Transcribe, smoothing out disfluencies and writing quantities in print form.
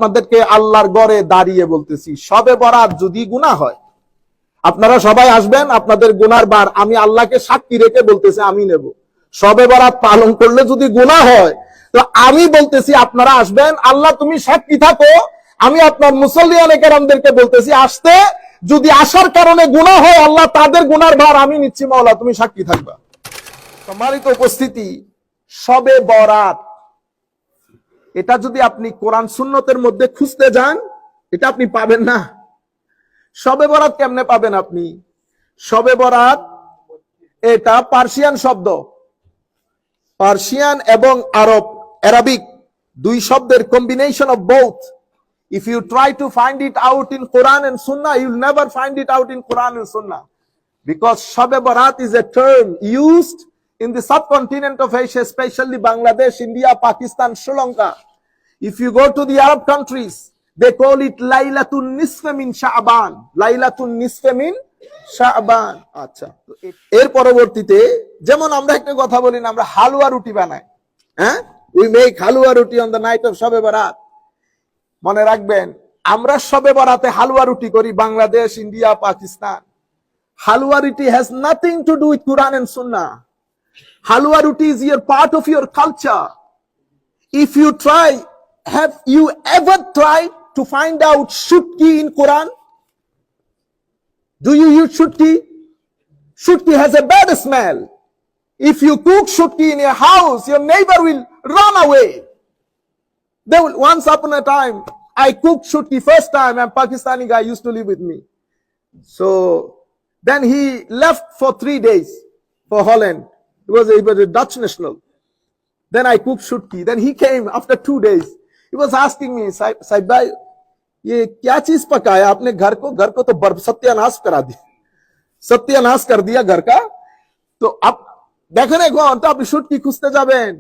আপনাদেরকে আল্লাহর ঘরে দাঁড়িয়ে বলতেছি, শবে বরাত যদি গুনাহ হয়, আপনারা সবাই আসবেন, আপনাদের গুনার বার আমি আল্লাহকে সাক্ষী রেখে বলতেছি আমি নেব। শবে বরাত পালন করলে যদি গুনাহ হয়, তো আমি বলতেছি আপনারা আসবেন, আল্লাহ তুমি সাক্ষী থাকো, আমি আপনার মুসল্লিয়ানে কেরামদেরকে বলতেছি আসতে, যদি আসার কারণে গুনাহ হয় আল্লাহ তাদের গুনার ভার আমি নিচ্ছি, মাওলা তুমি সাক্ষী থাকবা। সম্মানিত উপস্থিতি, শবে বরাত এটা যদি আপনি কোরআন সুন্নতের মধ্যে খুঁজতে যান, এটা আপনি পাবেন না। শবে বরাত কেমনে পাবেন আপনি? শবে বরাত এটা পার্সিয়ান শব্দ, পার্সিয়ান এবং আরবিক দুই শব্দের combination of both. If you try to find it out in Quran and Sunnah, you'll never find it out in Quran and Sunnah. Because Shab Barat is a term used in the subcontinent of Asia, especially Bangladesh, India, Pakistan, Sri Lanka. If you go to the Arab countries, they call it Laylatun Nisfa min Sha'ban. Laylatun Nisfa min Sha'ban. আচ্ছা, এর পরবর্তীতে যেমন আমরা একটা কথা বলি না, আমরা হালুয়া রুটি বানাই, হ্যাঁ, we make হালুয়া রুটি on the night of Shab Barat. মনে রাখবেন, আমরা শবে বরাতে হালুয়া রুটি করি, বাংলাদেশ, ইন্ডিয়া, পাকিস্তান। হালুয়া রুটি has nothing to do with Quran and Sunnah. Halwa roti is your part of your culture. If you try, have you ever tried to find out shutki in Quran? Do you use shutki? Shutki has a bad smell. If you cook shutki in your house, your neighbor will run away. They will, once upon a time, I cooked shutki first time, and Pakistani guy used to live with me. So then he left for 3 days for Holland. He was a Dutch national. Then I cooked shutki. Then he came after 2 days. He was asking me, Sahib bhai, ये क्या चीज पकाया आपने? घर को तो सत्यानाश करा दिया, सत्यानाश कर दिया घर का। तो अब দেখেন এখন তো আপনি শুটকি খুঁজতে যাবেন,